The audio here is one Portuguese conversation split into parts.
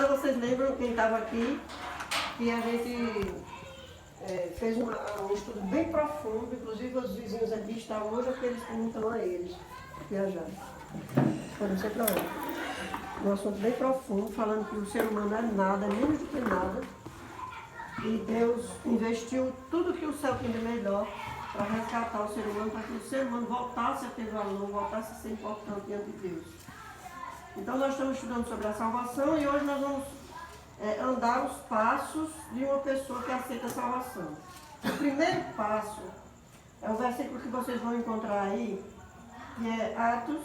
passada, vocês lembram, quem estava aqui, que a gente fez um estudo bem profundo, inclusive os vizinhos aqui estavam hoje, porque eles perguntam a eles viajar. Não sei problema. Um assunto bem profundo, falando que o ser humano é nada, é menos do que nada. E Deus investiu tudo que o céu tem de melhor para resgatar o ser humano, para que o ser humano voltasse a ter valor, voltasse a ser importante diante de Deus. Então nós estamos estudando sobre a salvação e hoje nós vamos andar os passos de uma pessoa que aceita a salvação. O primeiro passo é o versículo que vocês vão encontrar aí, que é Atos,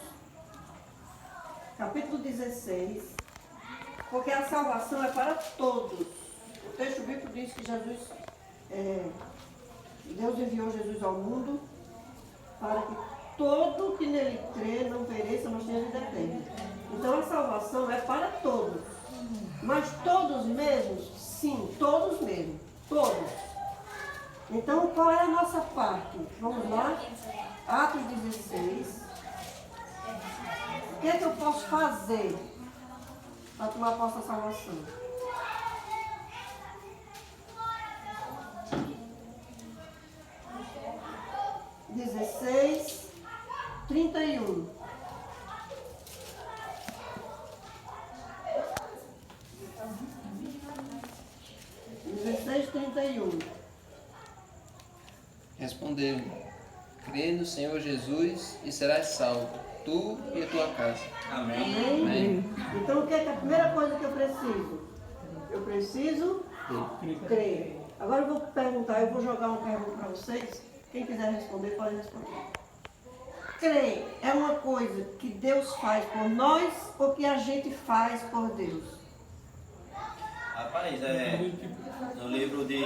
capítulo 16, porque a salvação é para todos. O texto bíblico diz que Deus enviou Jesus ao mundo para que todo que nele crê não pereça, mas tenha vida eterna. Então a salvação é para todos. Mas todos mesmos? Sim, todos mesmo. Todos. Então qual é a nossa parte? Vamos lá? Atos 16. O que é que eu posso fazer para tomar posse da salvação? Dezesseis, 31. 16:31. Responderam: crê no Senhor Jesus e serás salvo, tu e a tua casa. Amém? Amém. Então o que é a primeira coisa que eu preciso? Eu preciso crer. Agora eu vou perguntar, eu vou jogar uma pergunta para vocês. Quem quiser responder, pode responder. Crer é uma coisa que Deus faz por nós ou que a gente faz por Deus? Rapaz, no livro de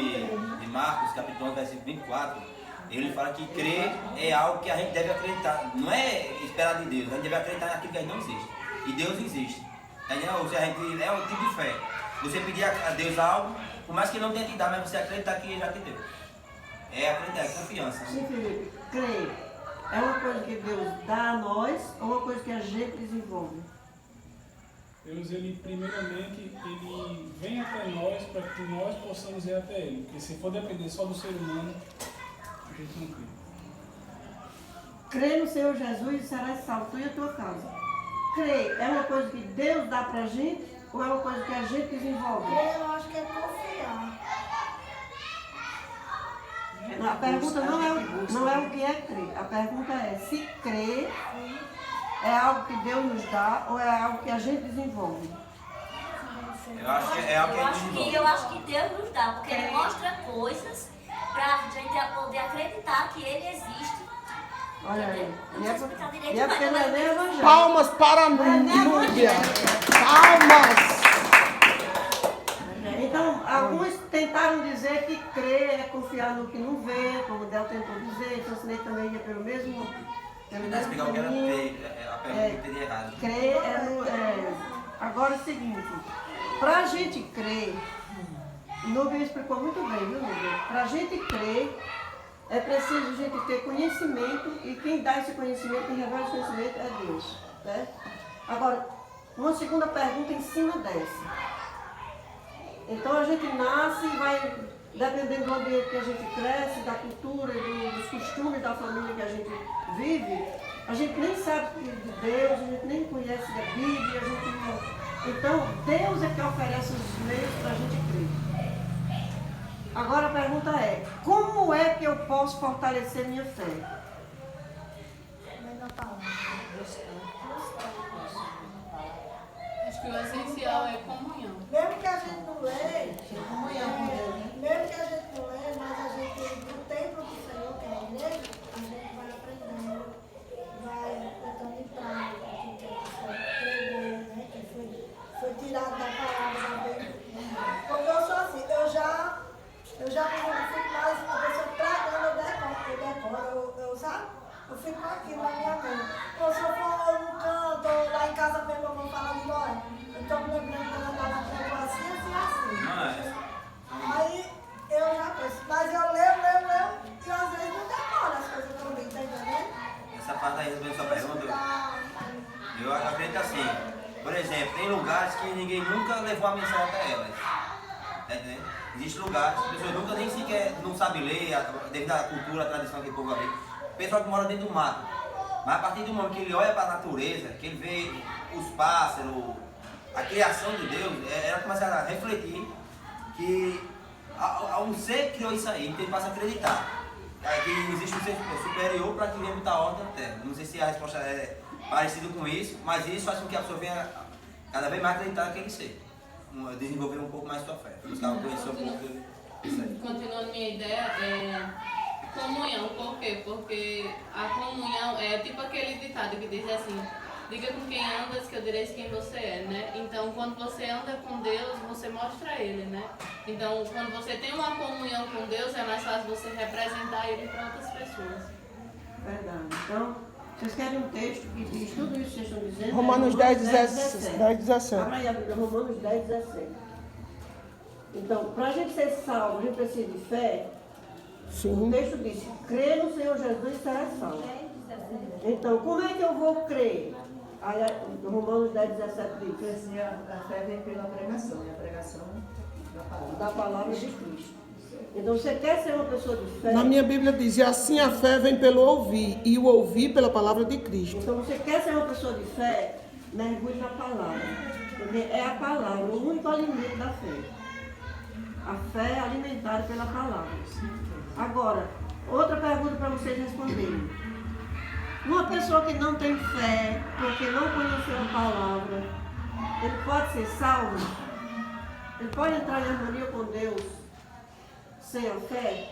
Marcos, capítulo 1, versículo 24, ele fala que crer é algo que a gente deve acreditar. Não é esperar de Deus, a gente deve acreditar naquilo que não existe. E Deus existe. Entendeu? Ou seja, a gente, é um tipo de fé. Você pedir a Deus algo, por mais que não tenha te dar, mas você acreditar que Ele já te deu. É acreditar, é confiança. Sim, Felipe, crer é uma coisa que Deus dá a nós ou uma coisa que a gente desenvolve? Deus, ele primeiramente, ele vem até nós para que nós possamos ir até ele. Porque se for depender só do ser humano, a gente não crê. Crê no Senhor Jesus e serás salvo, tu e a tua casa. Crer é uma coisa que Deus dá pra gente ou é uma coisa que a gente desenvolve? Crer, eu acho que é confiar. A pergunta não é o que é crer. A pergunta é se crer é algo que Deus nos dá ou é algo que a gente desenvolve? Eu acho que é algo que a gente desenvolve. Eu acho que Deus nos dá, porque Ele mostra coisas para a gente poder acreditar que Ele existe. Olha aí. Eu não sei explicar direito, E é porque não é nem evangélico. Palmas para a Núbia. Palmas. Então, alguns tentaram dizer que crer é confiar no que não vê, como o Del tentou dizer, então Sinei também ia pelo mesmo Tentar explicar o que era crer, a pergunta entendi errado. Crer agora é o seguinte, para a gente crer, Núbia explicou muito bem, viu, Núbia? Para a gente crer, é preciso a gente ter conhecimento e quem dá esse conhecimento, quem revela esse conhecimento é Deus. Né? Agora, uma segunda pergunta em cima dessa. Então a gente nasce e vai, dependendo do ambiente que a gente cresce, da cultura, dos costumes da família que a gente vive, a gente nem sabe de Deus, a gente nem conhece da Bíblia, a gente não... Então Deus é que oferece os meios para a gente crer. Agora a pergunta é, como é que eu posso fortalecer minha fé? Acho que o essencial é comunhão. Mesmo que a gente não lê, mesmo que a gente não lê, mas a gente, no templo do Senhor, que é a igreja, a gente vai aprendendo, vai botando em prática aquilo que a pessoa pregou, né, que foi tirado da palavra da Bíblia. Porque eu sou assim, eu já fico mais uma pessoa pregando, eu decoro, sabe? Eu fico com aquilo na minha mente. Então, se eu for no canto, ou lá em casa mesmo, eu vou falar de glória. Eu estou me lembrando que ela estava pregando assim. Aí eu já penso, mas eu leio, e às vezes não demora as coisas que eu li, tá entendendo? Essa parte aí, respondendo a sua pergunta, eu acredito assim. Por exemplo, tem lugares que ninguém nunca levou a mensagem até elas. Tá entendendo? Existem lugares que as pessoas nunca nem sequer não sabem ler, devido à cultura, à tradição que o povo ali. Pessoal que mora dentro do mato. Mas a partir do momento que ele olha para a natureza, que ele vê os pássaros, a criação de Deus, ela começa a refletir que um ser criou isso aí, então ele passa a acreditar que existe um ser superior para que venha botar ordem na Terra. Não sei se a resposta é parecida com isso, mas isso faz com que a pessoa venha cada vez mais acreditar naquele ser. Desenvolver um pouco mais sua fé. Buscar conhecer um pouco disso aí. Continuando minha ideia, comunhão. Por quê? Porque a comunhão é tipo aquele ditado que diz assim: diga com quem andas que eu direi quem você é, né? Então, quando você anda com Deus, você mostra Ele, né? Então, quando você tem uma comunhão com Deus, é mais fácil você representar Ele para outras pessoas. Verdade. Então, vocês querem um texto que diz tudo isso que vocês estão dizendo? Romanos 10, 17. Abra aí a Bíblia, Romanos 10, 17. Então, para a gente ser salvo, a gente precisa de fé. O Sim. texto diz: crê no Senhor Jesus e será salvo. Então, como é que eu vou crer? Aí, Romanos 10, 17 diz: A fé vem pela pregação, e a pregação da palavra de Cristo. Então, você quer ser uma pessoa de fé? Na minha Bíblia diz: e assim a fé vem pelo ouvir, e o ouvir pela palavra de Cristo. Então, você quer ser uma pessoa de fé? Mergulhe na palavra. Porque é a palavra, o único alimento da fé. A fé é alimentada pela palavra. Agora, outra pergunta para vocês responderem. Uma pessoa que não tem fé, porque não conheceu a palavra, ele pode ser salvo? Ele pode entrar em harmonia com Deus sem a fé?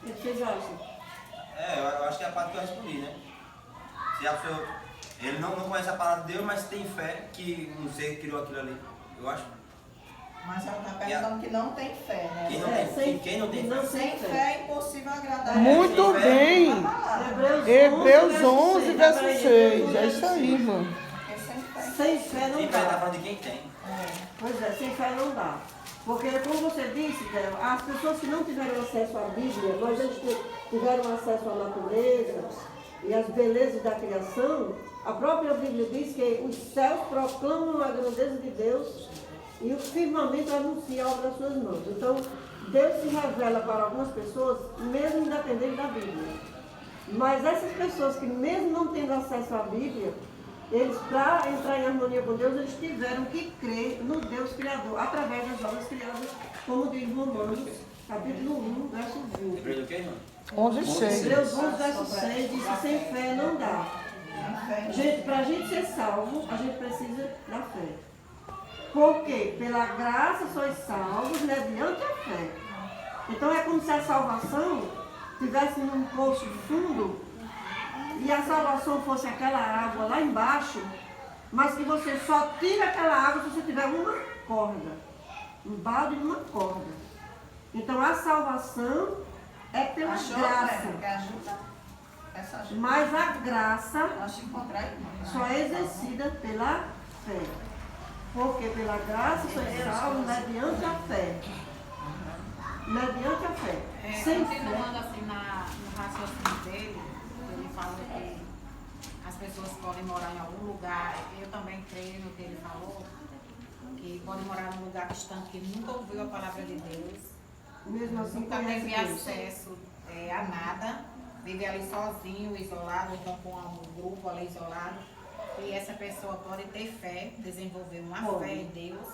O que vocês acham? Eu acho que é a parte que eu respondi, né? Se a pessoa, ele não conhece a palavra de Deus, mas tem fé que um ser criou aquilo ali. Eu acho. Mas ela está perguntando que não tem fé, né? Quem não tem fé? Sem fé é impossível agradar. Muito bem. Hebreus 11, verso 6. É isso aí, irmão. Sem fé não Sem fé está dá. falando de quem tem. Pois é, sem fé não dá. Porque, como você disse, Débora, as pessoas que não tiveram acesso à Bíblia, mas eles tiveram acesso à natureza e às belezas da criação, a própria Bíblia diz que os céus proclamam a grandeza de Deus e o firmamento anuncia a obra das suas mãos. Então, Deus se revela para algumas pessoas, mesmo independente da Bíblia. Mas essas pessoas que, mesmo não tendo acesso à Bíblia, eles, para entrar em harmonia com Deus, eles tiveram que crer no Deus Criador, através das obras criadas, como diz Romanos, capítulo 1, verso 20. Hebreus do quê, irmão? 11, 6. Hebreus 11, verso 6, diz que sem fé não dá. Gente, para a gente ser salvo, a gente precisa da fé. Porque pela graça sois salvos mediante a fé. Então é como se a salvação estivesse num poço fundo e a salvação fosse aquela água lá embaixo, mas que você só tira aquela água se você tiver uma corda, um balde de uma corda. Então a salvação é pela graça, mas a graça só é exercida pela fé. Porque pela graça sois salvos mediante a fé. Mediante a fé. Sem fé. Continuando assim no raciocínio dele, ele fala que as pessoas podem morar em algum lugar. Eu também creio no que ele falou, que pode morar num lugar distante que nunca ouviu a palavra de Deus, Mesmo assim, nunca conhece teve Deus. acesso a nada, vive ali sozinho, isolado, então com um grupo ali isolado. E essa pessoa pode ter fé, desenvolver uma fé em Deus.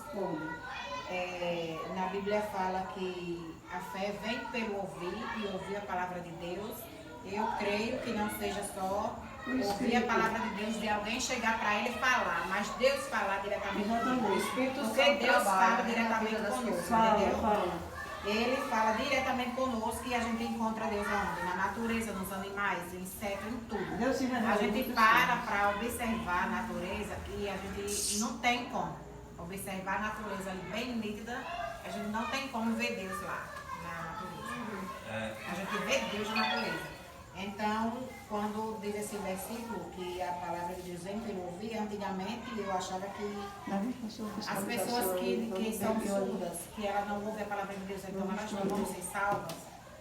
Na Bíblia fala que a fé vem pelo ouvir e ouvir a palavra de Deus. Eu creio que não seja só ouvir a palavra de Deus, de alguém chegar para ele falar, mas Deus falar diretamente conosco. Porque Deus fala diretamente conosco, entendeu? Ele fala diretamente conosco e a gente encontra Deus aonde? Na natureza, nos animais, insetos, em tudo. A gente para observar a natureza e a gente não tem como observar a natureza ali bem nítida, a gente não tem como ver Deus lá na natureza. A gente vê Deus na natureza. Então, quando diz esse versículo, que a palavra de Deus vem pelo ouvir, antigamente eu achava que as pessoas que são surdas, que ela não ouve a palavra de Deus, então elas não vão ser salvas,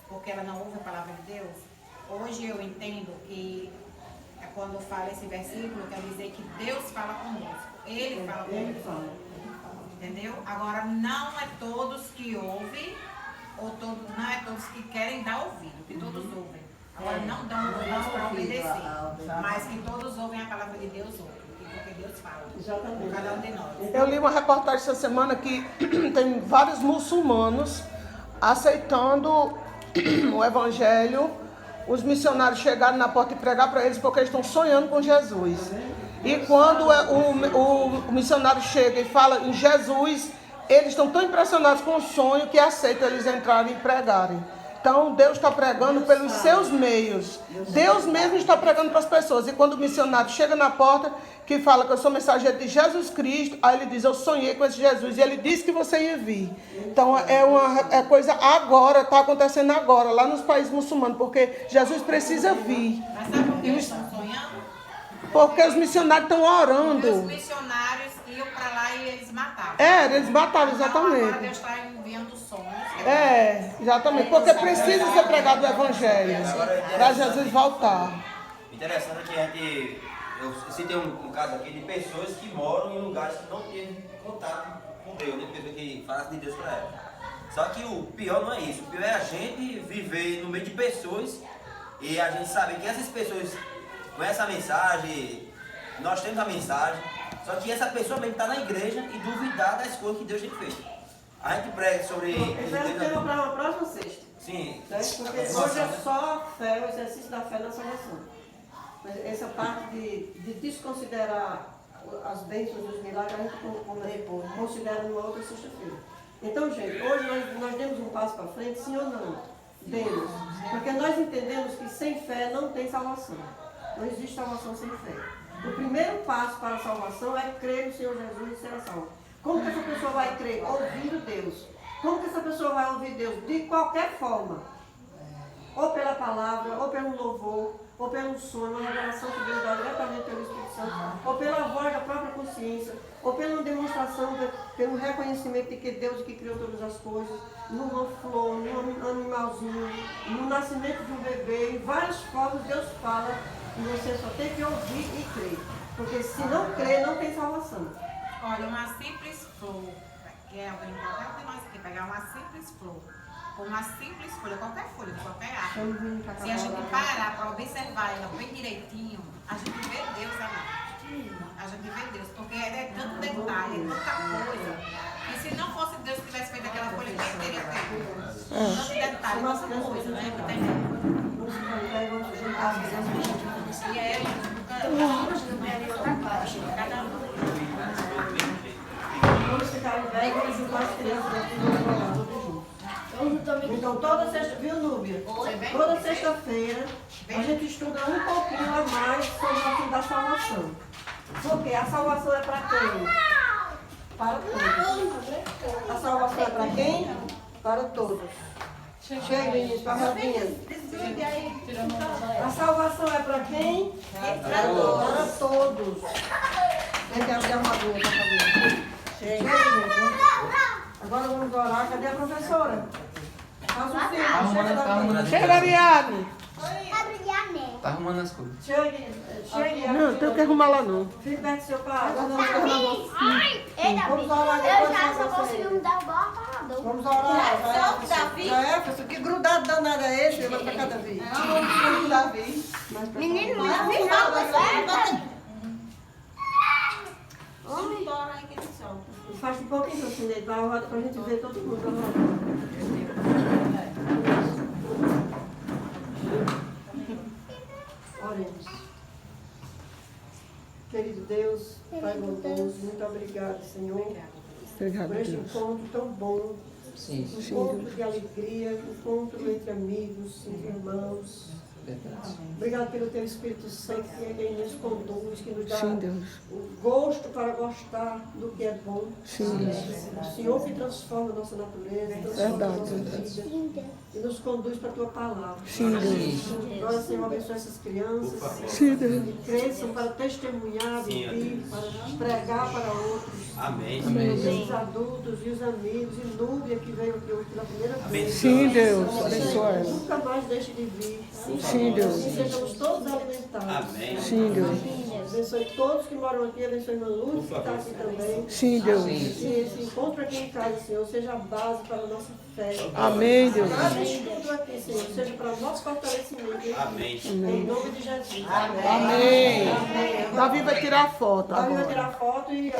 porque ela não ouve a palavra de Deus. Hoje eu entendo que quando fala esse versículo, quer dizer que Deus fala conosco. Ele fala conosco. Agora, não é todos que ouvem, não é todos que querem dar ouvido, que todos ouvem. Agora, não dão ouvido para obedecer, mas que todos ouvem a palavra de Deus, porque Deus fala. Exatamente. Cada um de nós. Eu li uma reportagem essa semana que tem vários muçulmanos aceitando o evangelho. Os missionários chegaram na porta e pregar para eles porque eles estão sonhando com Jesus. E quando o missionário chega e fala em Jesus, eles estão tão impressionados com o sonho que aceitam eles entrarem e pregarem. Então Deus está pregando pelos seus meios. Deus mesmo está pregando para as pessoas. E quando o missionário chega na porta, que fala que eu sou mensageiro de Jesus Cristo, aí ele diz, eu sonhei com esse Jesus. E ele disse que você ia vir. Então é coisa agora, está acontecendo agora, lá nos países muçulmanos, porque Jesus precisa vir. Mas sabe por que eles estão sonhando? Porque os missionários estão orando. Porque os missionários iam para lá e eles matavam. Eles matavam, exatamente. Agora Deus está enviando sonhos. Exatamente. Porque precisa ser pregado o evangelho para Jesus voltar. Interessante é que eu citei um caso aqui de pessoas que moram em lugares que não têm contato com Deus, né? Pessoas que falam de Deus para elas. Só que o pior não é isso. O pior é a gente viver no meio de pessoas e a gente saber que essas pessoas conhecem a mensagem, nós temos a mensagem, só que essa pessoa mesmo está na igreja e duvidar das coisas que Deus tem feito. A gente prega sobre... Esse é o tema para uma próxima sexta. Sim. Porque hoje é só a fé, o exercício da fé na salvação. Essa parte de desconsiderar as bênçãos dos milagres, a gente considera numa outra sexta-feira. Então, gente, hoje nós demos um passo para frente, sim ou não? Demos. Porque nós entendemos que sem fé não tem salvação. Não existe salvação sem fé. O primeiro passo para a salvação é crer no Senhor Jesus e ser salvo. Como que essa pessoa vai crer? Ouvindo Deus. Como que essa pessoa vai ouvir Deus? De qualquer forma. Ou pela palavra, ou pelo louvor, ou pelo sonho, uma revelação que Deus dá diretamente pelo Espírito Santo, ou pela voz da própria consciência, ou pela demonstração, pelo reconhecimento de que Deus que criou todas as coisas, numa flor, num animalzinho, no nascimento de um bebê, em várias formas Deus fala e você só tem que ouvir e crer. Porque se não crer, não tem salvação. Olha, uma simples flor, que é alguém, qualquer um de nós aqui, pegar uma simples flor, ou uma simples folha, qualquer folha, de qualquer árvore, se a gente parar para observar ela bem direitinho, a gente vê Deus, amado. A gente vê Deus, porque é tanto detalhe, é tanta coisa, e se não fosse Deus que tivesse feito aquela folha, quem teria feito? Tanto detalhe, tanta coisa, né? Que tem. E é cada um. Vamos ficar velhos, vamos juntar as crianças aqui e vamos orar todos juntos. Então, toda sexta, viu, Núbia? Toda sexta-feira a gente estuda um pouquinho a mais sobre o assunto da salvação. Porque a salvação é para quem? Para todos. A salvação é para quem? Para todos. Chega, meninos, para a rodinha. A salvação é para quem? Para todos. Tem que abrir a armadura para fazer. Chega, gente. Agora vamos orar. Cadê a professora? Faça o filho. Chega, Ariadne. Tá arrumando as coisas. Chega. Não, tem que arrumar lá não. Fique perto do seu pai. Vamos Eu orar já depois. só consigo me dar o bom. Vamos orar. Jefferson, que grudado danado é esse? Vai pra cada vez. Não, Davi. Menino, não é nada, Faz um pouquinho assim, né? Dá uma roda pra gente ver todo mundo. Oremos. Querido Deus, Pai bondoso, muito obrigado, Senhor, Obrigado, por este Deus. encontro tão bom, Sim, encontro de alegria, encontro entre amigos, entre irmãos. verdade. Obrigado pelo Teu Espírito Santo, que é quem nos conduz, que nos dá Sim, Deus. o gosto para gostar do que é bom. Sim. O Senhor que transforma a nossa natureza, transforma a nossa Verdade. vida e nos conduz para a Tua palavra. Sim, Deus. Agora, Senhor, abençoe essas crianças, Sim, Deus. que cresçam para testemunhar de Ti, para pregar para outros. Amém. Os adultos e os amigos, e Núbia que veio aqui hoje pela primeira vez. Sim, Deus. Senhor, Abençoa ela. nunca mais deixe de vir. Sim, Deus. Que sejamos todos alimentados. Amém. Sim, Deus. Abençoe todos que moram aqui, abençoe o irmão Lúcio, que está aqui também. Sim, Deus. Que esse encontro aqui em casa, Senhor, seja a base para a nossa fé. Amém, Deus. Amém. Tudo aqui, Senhor, seja para o nosso fortalecimento. Amém. Em nome de Jesus. Amém. Davi vai tirar foto Davi vai agora. tirar foto e...